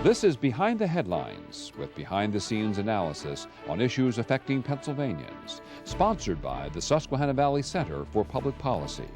This is Behind the Headlines, with behind-the-scenes analysis on issues affecting Pennsylvanians, sponsored by the Susquehanna Valley Center for Public Policy.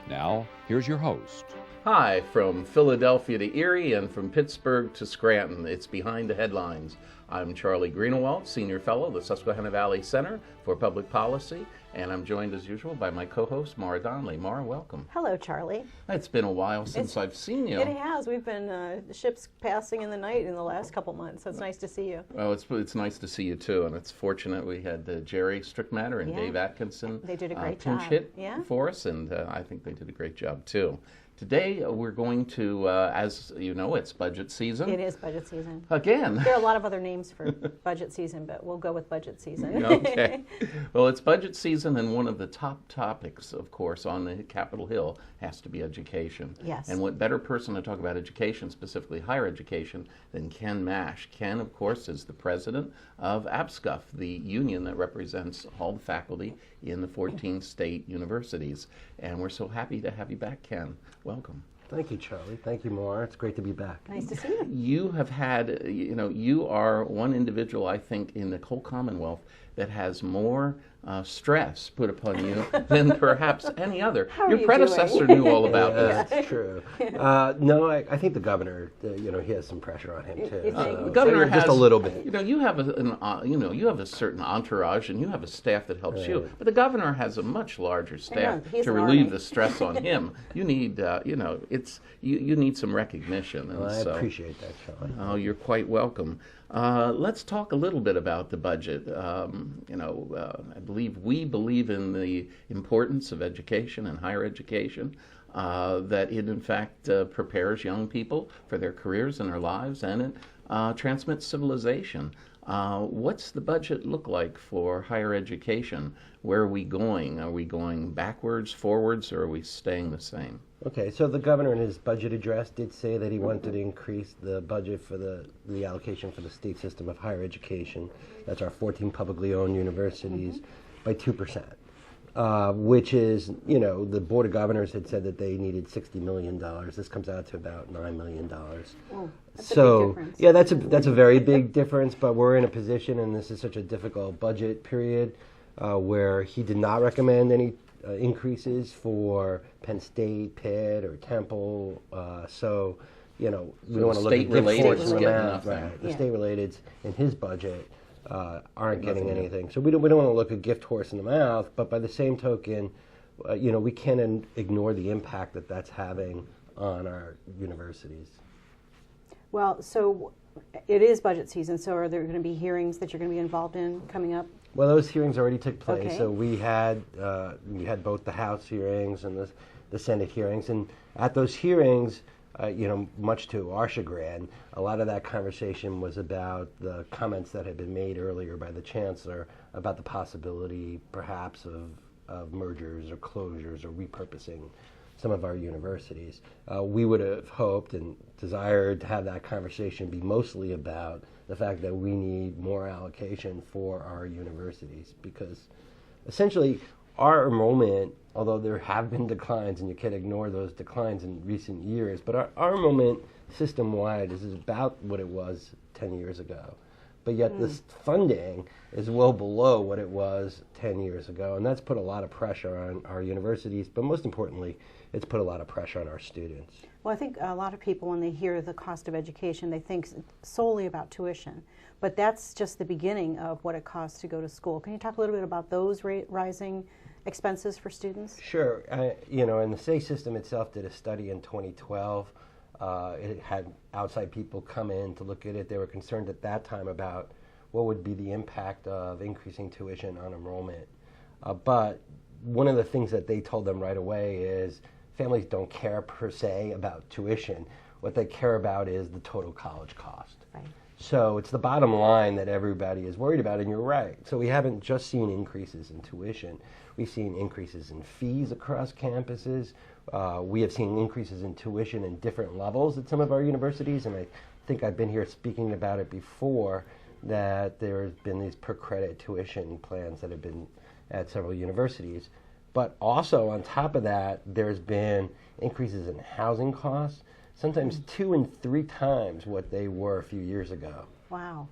Now, here's your host. Hi, from Philadelphia to Erie and from Pittsburgh to Scranton, it's Behind the Headlines. I'm Charlie Greenewald, Senior Fellow at the Susquehanna Valley Center for Public Policy, and I'm joined as usual by my co-host, Maura Donnelly. Maura, welcome. Hello, Charlie. It's been a while since I've seen you. It has. We've been ships passing in the night in the last couple months, so it's nice to see you. Well, it's nice to see you too, and it's fortunate we had Jerry Strickmatter and Dave Atkinson they did a great pinch job. hit for us, and I think they did a great job too. Today we're going to, as you know, it's budget season. It is budget season. Again. There are a lot of other names for budget season, but we'll go with budget season. Okay. Well, it's budget season, and one of the top topics, of course, on the Capitol Hill has to be education. Yes. And what better person to talk about education, specifically higher education, than Ken Mash. Ken, of course, is the president of APSCUF, the union that represents all the faculty in the 14 state universities. And we're so happy to have you back, Ken. Welcome. Thank you, Charlie. Thank you, Maura. It's great to be back. Nice to see you. You have had, you are one individual, I think, in the whole Commonwealth that has more stress put upon you than perhaps any other. Your predecessor knew all about this. That's true. No, I think the governor, he has some pressure on him too. The governor has just a little bit. You have you have a certain entourage, and you have a staff that helps you. But the governor has a much larger staff to relieve the stress on him. You need, you need some recognition. And well, I appreciate that, Charlie. Oh, you're quite welcome. Let's talk a little bit about the budget. I believe we believe in the importance of education and higher education, that it in fact prepares young people for their careers and their lives, and it transmits civilization. What's the budget look like for higher education? Where are we going? Are we going backwards, forwards, or are we staying the same? Okay, so the governor in his budget address did say that he wanted to increase the budget for the allocation for the state system of higher education. That's our 14 publicly owned universities by 2%, which is, the Board of Governors had said that they needed $60 million. This comes out to about $9 million. Oh, that's so, a big difference. Yeah, that's a very big difference, but we're in a position, and this is such a difficult budget period, where he did not recommend any increases for Penn State, Pitt, or Temple. We don't want to look at gift horse in the mouth. Right. The state-relateds in his budget aren't getting anything. So we don't want to look a gift horse in the mouth, but by the same token, we can't ignore the impact that that's having on our universities. Well, so it is budget season, so are there going to be hearings that you're going to be involved in coming up? Well, those hearings already took place. Okay. So we had both the House hearings and the Senate hearings, and at those hearings, much to our chagrin, a lot of that conversation was about the comments that had been made earlier by the chancellor about the possibility, perhaps, of mergers or closures or repurposing some of our universities. We would have hoped and desired to have that conversation be mostly about the fact that we need more allocation for our universities, because essentially our enrollment, although there have been declines, and you can't ignore those declines in recent years, but our enrollment system-wide is about what it was 10 years ago. But yet this funding is well below what it was 10 years ago, and that's put a lot of pressure on our universities, but most importantly, it's put a lot of pressure on our students. Well, I think a lot of people, when they hear the cost of education, they think solely about tuition. But that's just the beginning of what it costs to go to school. Can you talk a little bit about those rising expenses for students? Sure. And the state system itself did a study in 2012. It had outside people come in to look at it. They were concerned at that time about what would be the impact of increasing tuition on enrollment. But one of the things that they told them right away is families don't care per se about tuition. What they care about is the total college cost. Right. So it's the bottom line that everybody is worried about, and you're right. So we haven't just seen increases in tuition. We've seen increases in fees across campuses. We have seen increases in tuition in different levels at some of our universities, and I think I've been here speaking about it before, that there's been these per credit tuition plans that have been at several universities. But also on top of that, there's been increases in housing costs. sometimes 2 and 3 times what they were a few years ago. Wow.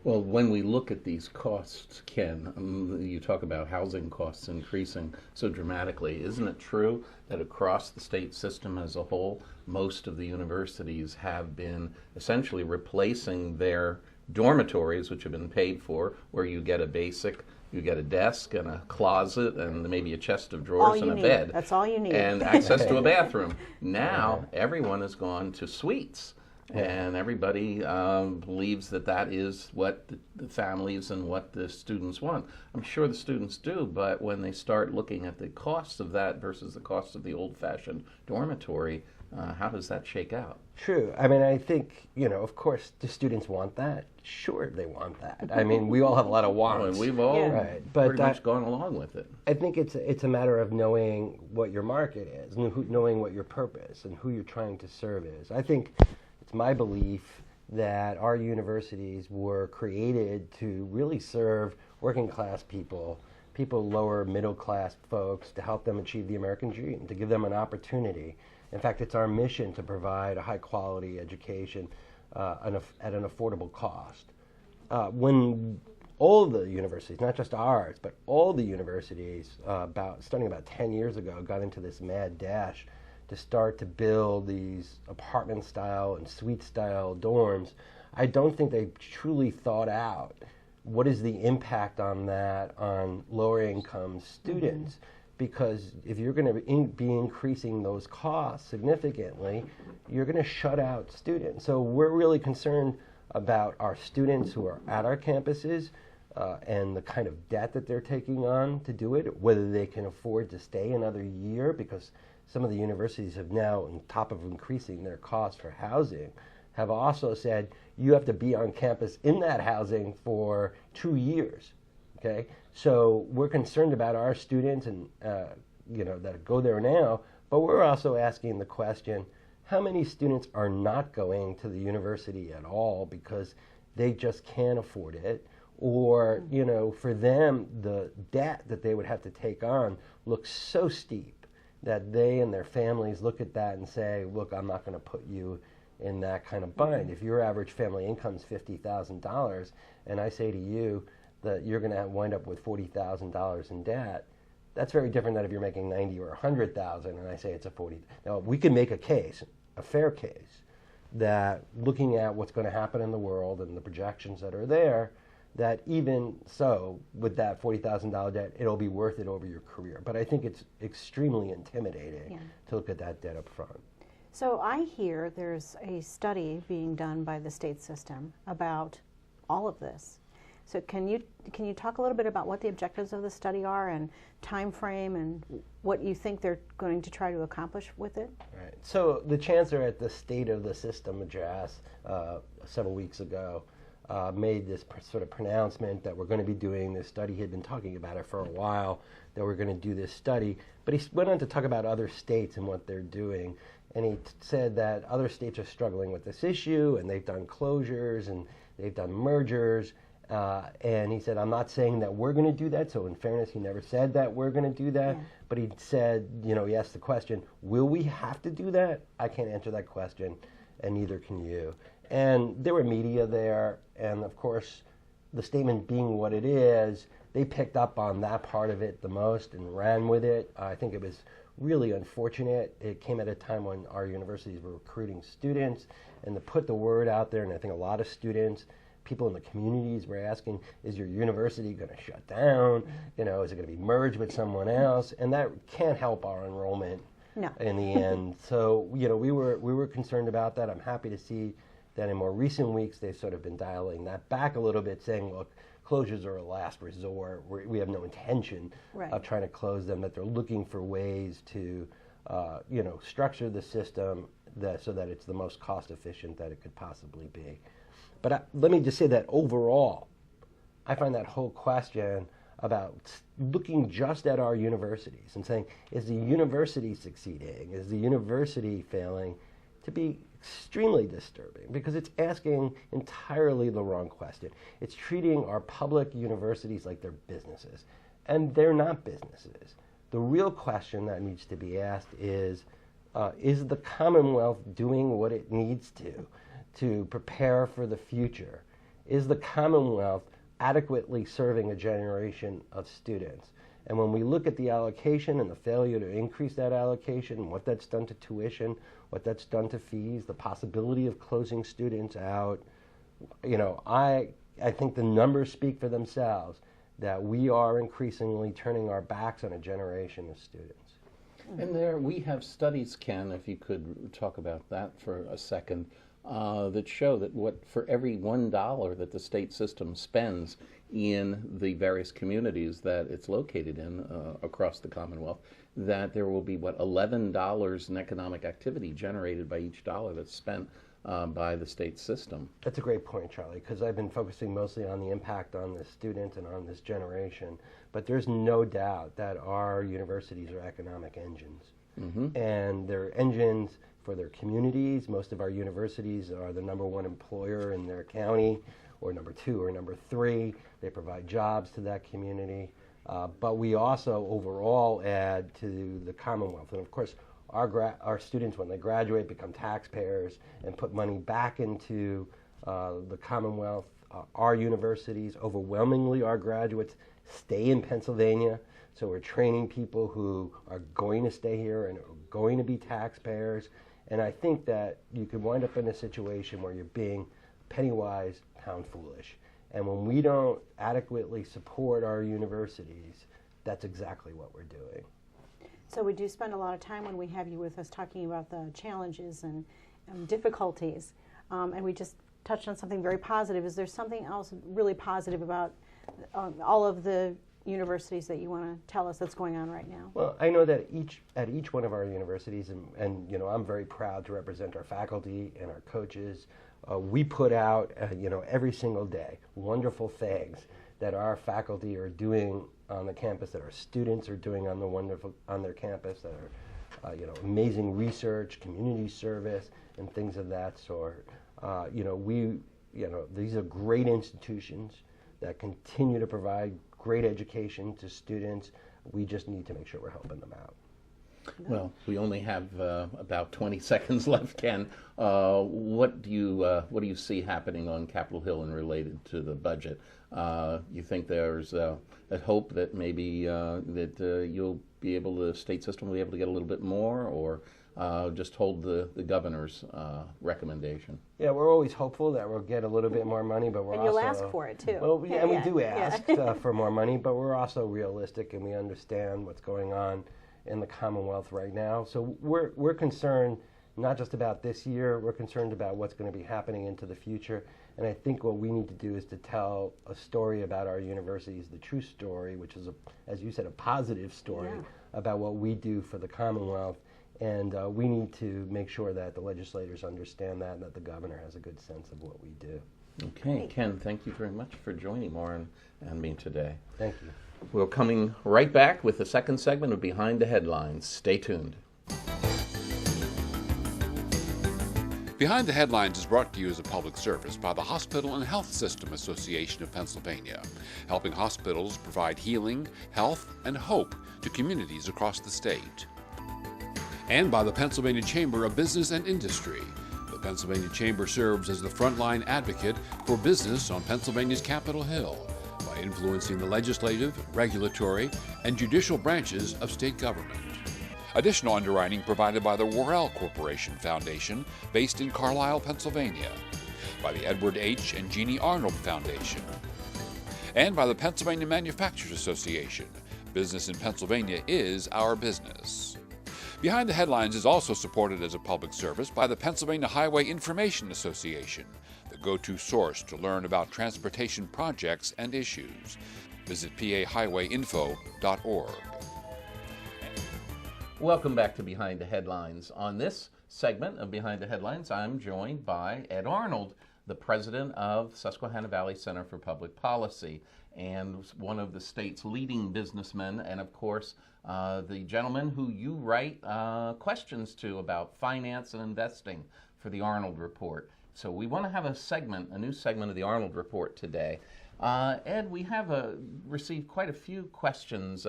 Well, when we look at these costs, Ken, you talk about housing costs increasing so dramatically. Isn't it true that across the state system as a whole, most of the universities have been essentially replacing their dormitories, which have been paid for, where you get a basic, you get a desk and a closet and maybe a chest of drawers and a bed. That's all you need. And access to a bathroom. Now, everyone has gone to suites. And everybody believes that that is what the families and what the students want. I'm sure the students do, but when they start looking at the costs of that versus the cost of the old-fashioned dormitory, how does that shake out? True. I mean, I think, of course, the students want that. Sure, they want that. I mean, we all have a lot of wants. We've all pretty much gone along with it. I think it's a matter of knowing what your market is, knowing what your purpose and who you're trying to serve is. I think it's my belief that our universities were created to really serve working class people, lower middle class folks, to help them achieve the American dream, to give them an opportunity. In fact, it's our mission to provide a high quality education at an affordable cost. When all the universities, not just ours, but all the universities, starting about 10 years ago, got into this mad dash to start to build these apartment-style and suite-style dorms, I don't think they truly thought out what is the impact on that on lower-income students. Mm-hmm. Because if you're going to be increasing those costs significantly, you're going to shut out students. So we're really concerned about our students who are at our campuses and the kind of debt that they're taking on to do it, whether they can afford to stay another year, because some of the universities have now, on top of increasing their costs for housing, have also said you have to be on campus in that housing for 2 years. Okay, so we're concerned about our students and that go there now, but we're also asking the question: how many students are not going to the university at all because they just can't afford it, or for them the debt that they would have to take on looks so steep that they and their families look at that and say, look, I'm not going to put you in that kind of bind. If your average family income is $50,000 and I say to you that you're going to wind up with $40,000 in debt, that's very different than if you're making 90 or 100,000 and I say it's a 40. Now, we can make a case, a fair case, that looking at what's going to happen in the world and the projections that are there, that even so, with that $40,000 debt, it'll be worth it over your career. But I think it's extremely intimidating to look at that debt up front. So I hear there's a study being done by the state system about all of this. So can you talk a little bit about what the objectives of the study are and time frame and what you think they're going to try to accomplish with it? Right. So the chancellor at the State of the System address several weeks ago made this sort of pronouncement that we're going to be doing this study. He had been talking about it for a while, that we're going to do this study. But he went on to talk about other states and what they're doing. And he said that other states are struggling with this issue, and they've done closures, and they've done mergers. And he said, I'm not saying that we're going to do that. So in fairness, he never said that we're going to do that. Yeah. But he said, he asked the question, will we have to do that? I can't answer that question, and neither can you. And there were media there, and of course, the statement being what it is, they picked up on that part of it the most and ran with it. I think it was really unfortunate. It came at a time when our universities were recruiting students, and to put the word out there, and I think a lot of students, people in the communities were asking, is your university going to shut down? Is it going to be merged with someone else? And that can't help our enrollment in the end. So, we were concerned about that. I'm happy to see that in more recent weeks, they've sort of been dialing that back a little bit, saying, look, closures are a last resort. We have no intention of trying to close them, that they're looking for ways to, structure the system so that it's the most cost efficient that it could possibly be. But let me just say that overall, I find that whole question about looking just at our universities and saying, is the university succeeding? Is the university failing? To be extremely disturbing, because it's asking entirely the wrong question. It's treating our public universities like they're businesses, and they're not businesses. The real question that needs to be asked is, is the Commonwealth doing what it needs to prepare for the future? Is the Commonwealth adequately serving a generation of students? And when we look at the allocation and the failure to increase that allocation, what that's done to tuition, what that's done to fees, the possibility of closing students out, I think the numbers speak for themselves, that we are increasingly turning our backs on a generation of students. And there we have studies, Ken, if you could talk about that for a second, that show that for every $1 that the state system spends in the various communities that it's located in across the Commonwealth, that there will be, $11 in economic activity generated by each dollar that's spent by the state system. That's a great point, Charlie, because I've been focusing mostly on the impact on the student and on this generation. But there's no doubt that our universities are economic engines. Mm-hmm. And they're engines for their communities. Most of our universities are the #1 employer in their county, or #2 or #3. They provide jobs to that community. But we also overall add to the Commonwealth. And of course, our students, when they graduate, become taxpayers and put money back into the Commonwealth. Our universities, overwhelmingly our graduates, stay in Pennsylvania. So we're training people who are going to stay here and are going to be taxpayers. And I think that you could wind up in a situation where you're being penny wise, pound foolish. And when we don't adequately support our universities, that's exactly what we're doing. So we do spend a lot of time when we have you with us talking about the challenges and difficulties. And we just touched on something very positive. Is there something else really positive about all of the universities that you want to tell us that's going on right now? Well, I know that at each one of our universities, and I'm very proud to represent our faculty and our coaches. We put out, every single day, wonderful things that our faculty are doing on the campus, that our students are doing on their campus, that are, amazing research, community service, and things of that sort. These are great institutions that continue to provide great education to students. We just need to make sure we're helping them out. Well, we only have about 20 seconds left, Ken. What do you see happening on Capitol Hill and related to the budget? You think there's a hope that maybe you'll be able, the state system will be able to get a little bit more, or just hold the governor's recommendation? Yeah, we're always hopeful that we'll get a little bit more money, but and you'll ask for it too. Well, and we do ask for more money, but we're also realistic and we understand what's going on in the Commonwealth right now. So we're concerned not just about this year, we're concerned about what's going to be happening into the future. And I think what we need to do is to tell a story about our universities, the true story, which is, as you said, a positive story about what we do for the Commonwealth. And we need to make sure that the legislators understand that and that the governor has a good sense of what we do. Okay, Ken, thank you very much for joining Maureen and me today. Thank you. We're coming right back with the second segment of Behind the Headlines. Stay tuned. Behind the Headlines is brought to you as a public service by the Hospital and Health System Association of Pennsylvania, helping hospitals provide healing, health, and hope to communities across the state. And by the Pennsylvania Chamber of Business and Industry. The Pennsylvania Chamber serves as the frontline advocate for business on Pennsylvania's Capitol Hill by influencing the legislative, regulatory, and judicial branches of state government. Additional underwriting provided by the Worrell Corporation Foundation, based in Carlisle, Pennsylvania, by the Edward H. and Jeannie Arnold Foundation, and by the Pennsylvania Manufacturers Association. Business in Pennsylvania is our business. Behind the Headlines is also supported as a public service by the Pennsylvania Highway Information Association, the go-to source to learn about transportation projects and issues. Visit pahighwayinfo.org. Welcome back to Behind the Headlines. On this segment of Behind the Headlines, I'm joined by Ed Arnold, the president of Susquehanna Valley Center for Public Policy, and one of the state's leading businessmen, and of course, the gentleman who you write questions to about finance and investing for the Arnold Report. So we want to have a new segment of the Arnold Report today. Ed, we have received quite a few questions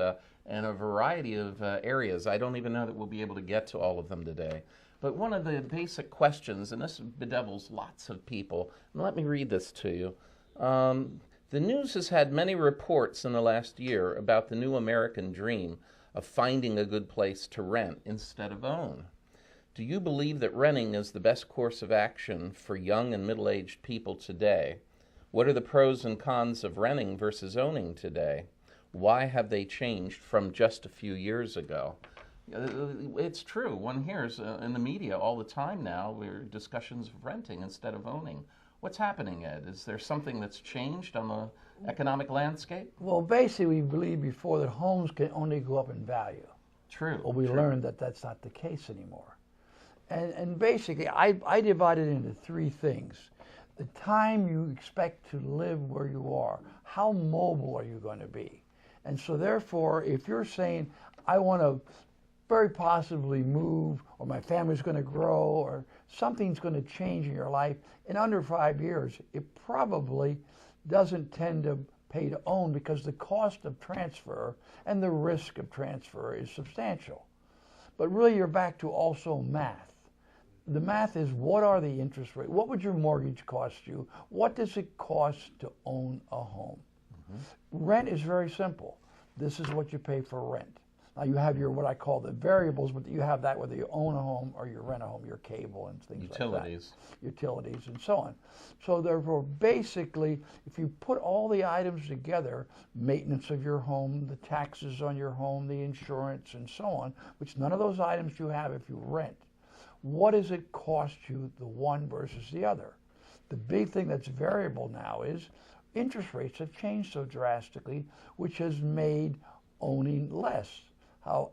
in a variety of areas. I don't even know that we'll be able to get to all of them today. But one of the basic questions, and this bedevils lots of people, and let me read this to you. The news has had many reports in the last year about the new American dream of finding a good place to rent instead of own. Do you believe that renting is the best course of action for young and middle-aged people today? What are the pros and cons of renting versus owning today? Why have they changed from just a few years ago? It's true. One hears in the media all the time now, we're discussions of renting instead of owning. What's happening, Ed? Is there something that's changed on the economic landscape? Well, basically, we believed before that homes can only go up in value. True. Well, we learned that that's not the case anymore. And basically, I divide it into three things. The time you expect to live where you are, how mobile are you going to be? And so therefore, if you're saying, I want to very possibly move, or my family's going to grow, or something's going to change in your life, in under 5 years, it probably doesn't tend to pay to own because the cost of transfer and the risk of transfer is substantial. But really, you're back to also math. The math is, what are the interest rates? What would your mortgage cost you? What does it cost to own a home? Rent is very simple. This is what you pay for rent. Now you have your, what I call the variables, but you have that whether you own a home or you rent a home, your cable and things like that. Utilities and so on. So therefore, basically, if you put all the items together, maintenance of your home, the taxes on your home, the insurance and so on, which none of those items you have if you rent, what does it cost you, the one versus the other? The big thing that's variable now is interest rates have changed so drastically, which has made owning less.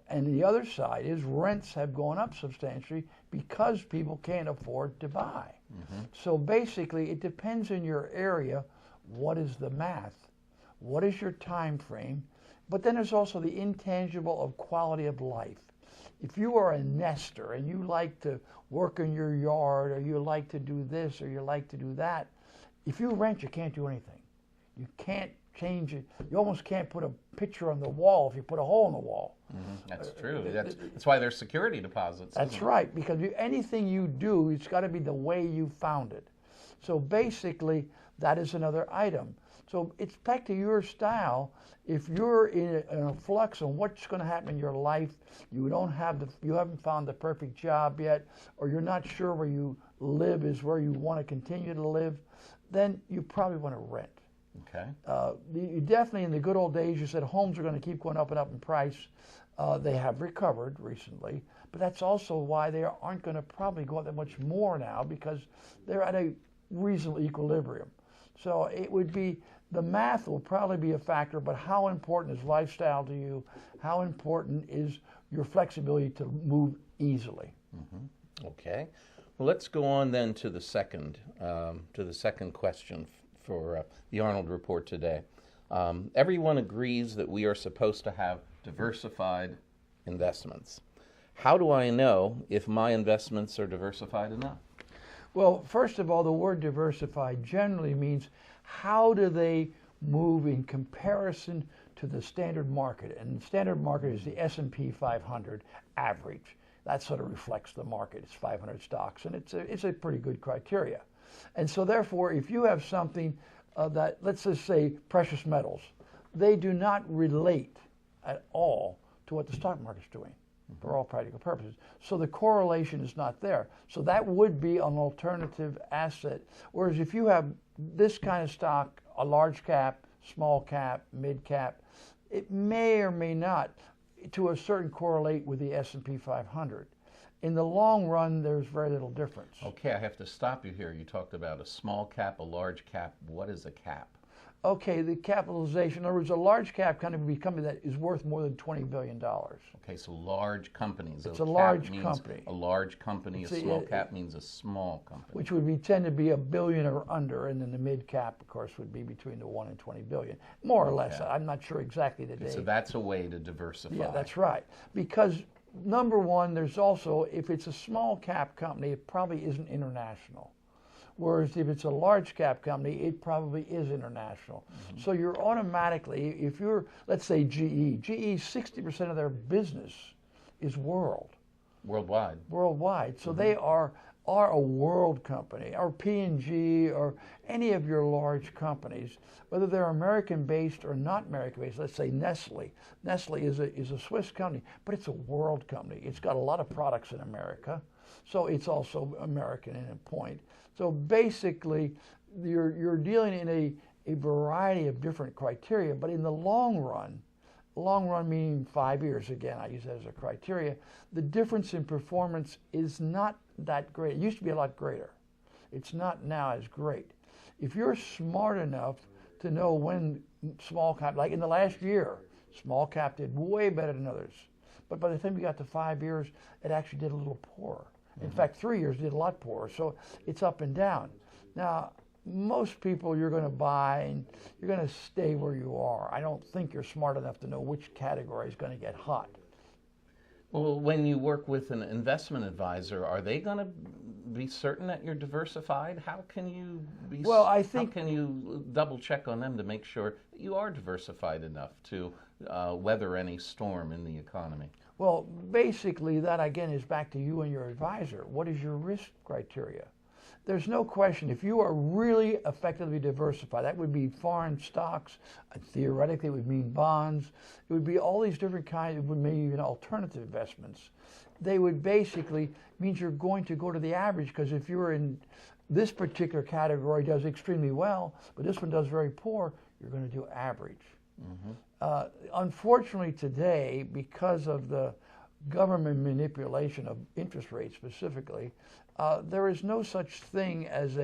And the other side is rents have gone up substantially because people can't afford to buy. So basically, it depends on your area. What is the math? What is your time frame? But then there's also the intangible of quality of life. If you are a nester and you like to work in your yard, or you like to do this, or you like to do that, if you rent, you can't do anything. You can't change it. You almost can't put a picture on the wall if you put a hole in the wall. That's true. That's why there's security deposits. That's right, because anything you do, it's got to be the way you found it. So basically, that is another item. So it's back to your style. If you're in a flux on what's going to happen in your life, you haven't found the perfect job yet, or you're not sure where you live is where you want to continue to live, then you probably want to rent. Okay. You definitely, in the good old days, you said homes are going to keep going up and up in price. They have recovered recently, but that's also why they aren't going to probably go up that much more now, because they're at a reasonable equilibrium. So it would be, the math will probably be a factor, but how important is lifestyle to you? How important is your flexibility to move easily? Okay. Well, let's go on then to the second question for the Arnold report today. Everyone agrees that we are supposed to have diversified investments. How do I know if my investments are diversified enough? Well, first of all, the word diversified generally means how do they move in comparison to the standard market. And the standard market is the S&P 500 average. That sort of reflects the market. It's 500 stocks, and it's a pretty good criteria. And so therefore, if you have something that, let's just say precious metals, they do not relate at all to what the stock market's doing for all practical purposes. So the correlation is not there. So that would be an alternative asset. Whereas if you have this kind of stock, a large cap, small cap, mid cap, it may or may not to a certain correlate with the S&P 500. In the long run, there's very little difference. Okay, I have to stop you here. You talked about a small cap, a large cap. What is a cap? Okay, the capitalization. In other words, a large cap company would be a company that is worth more than $20 billion. Okay, so large companies. It's a large company. A large company. A small cap means a small company. Which would tend to be $1 billion or under, and then the mid cap, of course, would be between the 1 and 20 billion, more or less. I'm not sure exactly the date. So that's a way to diversify. Yeah, that's right. Because number one, there's also, if it's a small cap company, it probably isn't international. Whereas if it's a large cap company, it probably is international. So you're automatically, if you're, let's say GE, 60% of their business is Worldwide. worldwide. So they are a world company, or P&G, or any of your large companies, whether they're American-based or not American-based. Let's say Nestle. Nestle is a Swiss company, but it's a world company. It's got a lot of products in America, so it's also American in a point. So basically, you're dealing in a variety of different criteria, but in the long run meaning 5 years, again, I use that as a criteria, the difference in performance is not that great. It used to be a lot greater. It's not now as great. If you're smart enough to know when small cap, like in the last year, small cap did way better than others. But by the time you got to 5 years, it actually did a little poorer. In fact, 3 years did a lot poorer. So it's up and down. Now, most people you're going to buy and you're going to stay where you are. I don't think you're smart enough to know which category is going to get hot. Well, when you work with an investment advisor, are they going to be certain that you're diversified? How can you be? Well, I think, how can you double check on them to make sure that you are diversified enough to weather any storm in the economy? Well, basically, that again is back to you and your advisor. What is your risk criteria? There's no question, if you are really effectively diversified, that would be foreign stocks, theoretically it would mean bonds, it would be all these different kinds, it would mean even alternative investments. They would basically means you're going to go to the average, because if you're in this particular category does extremely well, but this one does very poor, you're going to do average. Unfortunately today, because of the government manipulation of interest rates specifically, there is no such thing as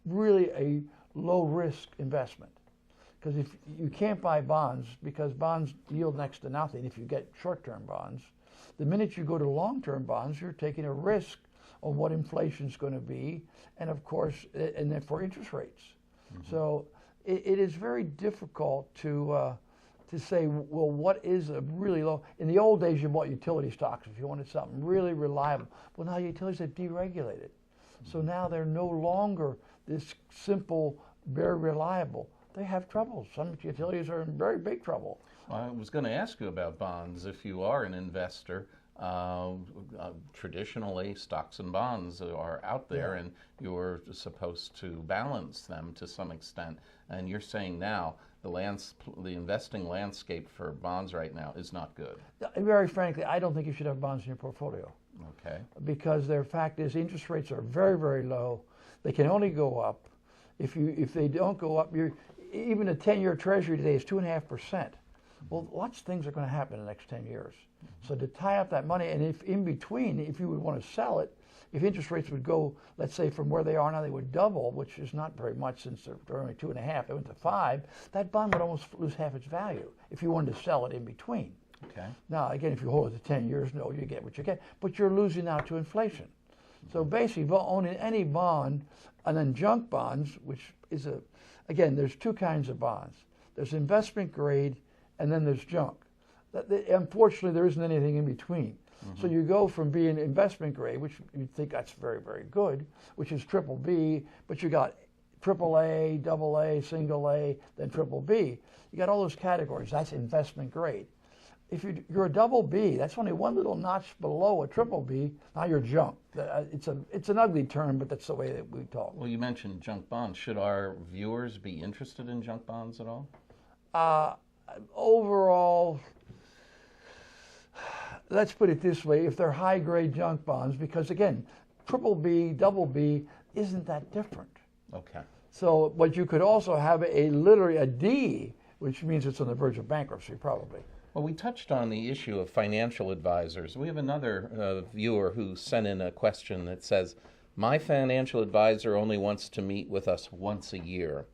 really a low-risk investment. Because if you can't buy bonds, because bonds yield next to nothing if you get short-term bonds, the minute you go to long-term bonds, you're taking a risk on what inflation is going to be, and of course, and then for interest rates. So it is very difficult to say, well, what is a really low? In the old days, you bought utility stocks if you wanted something really reliable. Well, now utilities have deregulated. So now they're no longer this simple, very reliable. They have trouble. Some utilities are in very big trouble. I was going to ask you about bonds. If you are an investor, traditionally stocks and bonds are out there, and you're supposed to balance them to some extent. And you're saying now the investing landscape for bonds right now is not good. Very frankly, I don't think you should have bonds in your portfolio. Okay. Because their fact is interest rates are very, very low. They can only go up. If they don't go up, even a 10-year treasury today is 2.5%. Well, lots of things are going to happen in the next 10 years. So to tie up that money, and if in between, if you would want to sell it, if interest rates would go, let's say from where they are now, they would double, which is not very much since they're only 2.5, they went to 5, that bond would almost lose half its value if you wanted to sell it in between. Okay. Now, again, if you hold it to 10 years, no, you get what you get, but you're losing out to inflation. So basically, owning any bond, and then junk bonds, which is again, there's two kinds of bonds. There's investment grade, and then there's junk. Unfortunately, there isn't anything in between. So you go from being investment grade, which you'd think that's very, very good, which is triple B, but you got triple A, double A, single A, then triple B. You got all those categories. That's investment grade. If you're a double B, that's only one little notch below a triple B. Now you're junk. It's an ugly term, but that's the way that we talk. Well, you mentioned junk bonds. Should our viewers be interested in junk bonds at all? Overall, let's put it this way, if they're high-grade junk bonds, because again, triple B, double B isn't that different. Okay. So, but you could also have literally a D, which means it's on the verge of bankruptcy, probably. Well, we touched on the issue of financial advisors. We have another viewer who sent in a question that says, my financial advisor only wants to meet with us once a year.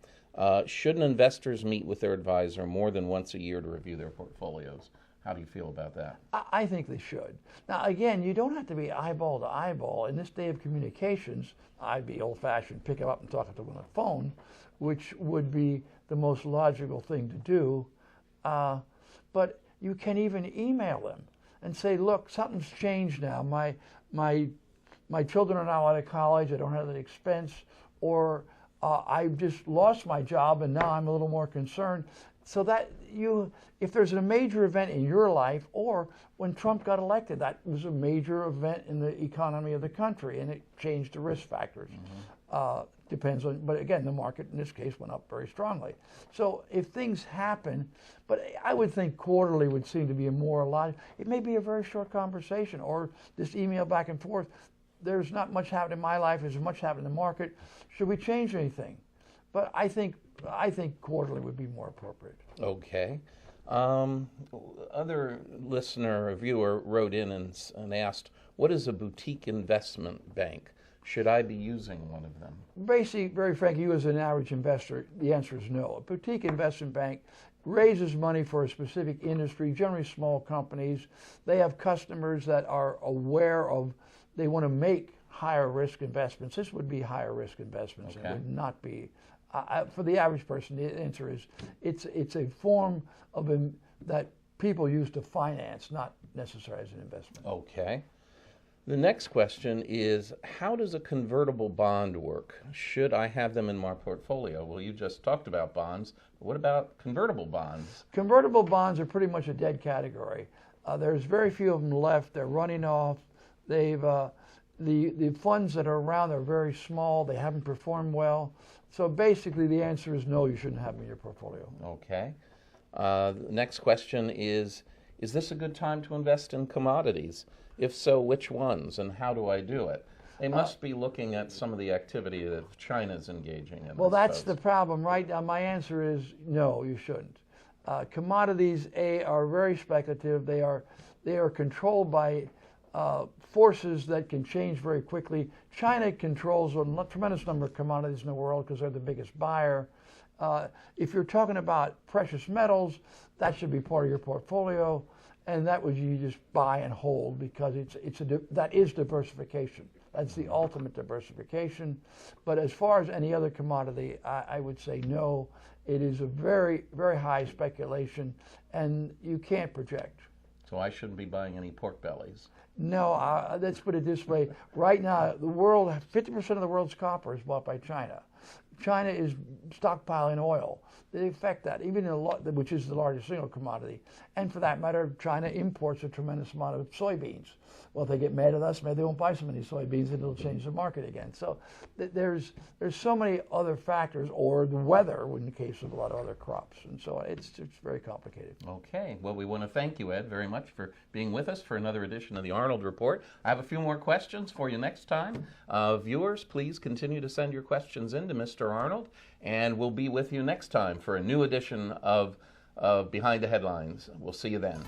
Shouldn't investors meet with their advisor more than once a year to review their portfolios? How do you feel about that? I think they should. Now, again, you don't have to be eyeball to eyeball. In this day of communications, I'd be old-fashioned, pick them up and talk to them on the phone, which would be the most logical thing to do. But you can even email them and say, look, something's changed now. My my children are now out of college, I don't have that expense, or I've just lost my job and now I'm a little more concerned. So that if there's a major event in your life, or when Trump got elected, that was a major event in the economy of the country, and it changed the risk factors. Depends on, but again, the market in this case went up very strongly. So if things happen, but I would think quarterly would seem to be a more logical. It may be a very short conversation, or this email back and forth. There's not much happening in my life. There's much happening in the market. Should we change anything? But I think quarterly would be more appropriate. Okay. Other listener or viewer wrote in and asked, what is a boutique investment bank? Should I be using one of them? Basically, very frankly, you as an average investor, the answer is no. A boutique investment bank raises money for a specific industry, generally small companies. They have customers that are aware of, they want to make higher risk investments. This would be higher risk investments. Okay. It would not be. For the average person, the answer is it's a form of that people use to finance, not necessarily as an investment. Okay. The next question is, how does a convertible bond work? Should I have them in my portfolio? Well, you just talked about bonds. But what about convertible bonds? Convertible bonds are pretty much a dead category. There's very few of them left. They're running off. They've the funds that are around are very small. They haven't performed well. So basically, the answer is no. You shouldn't have them in your portfolio. Okay. The next question is this a good time to invest in commodities? If so, which ones, and how do I do it? They must be looking at some of the activity that China's engaging in. Well, that's the problem, right? My answer is no, you shouldn't. Commodities, are very speculative. They are controlled by forces that can change very quickly. China controls a tremendous number of commodities in the world because they're the biggest buyer. If you're talking about precious metals, that should be part of your portfolio. And that would you just buy and hold, because that is diversification. That's the ultimate diversification. But as far as any other commodity, I would say no. It is a very, very high speculation, and you can't project. So I shouldn't be buying any pork bellies. No, let's put it this way. Right now, the world, 50% of the world's copper is bought by China. China is stockpiling oil. They affect that, even which is the largest single commodity. And for that matter, China imports a tremendous amount of soybeans. Well, if they get mad at us, maybe they won't buy so many soybeans and it'll change the market again. So there's so many other factors, or the weather in the case of a lot of other crops. And so it's very complicated. Okay. Well, we want to thank you, Ed, very much for being with us for another edition of the Arnold Report. I have a few more questions for you next time. Viewers, please continue to send your questions in to Mr. Arnold, and we'll be with you next time for a new edition of Behind the Headlines. We'll see you then.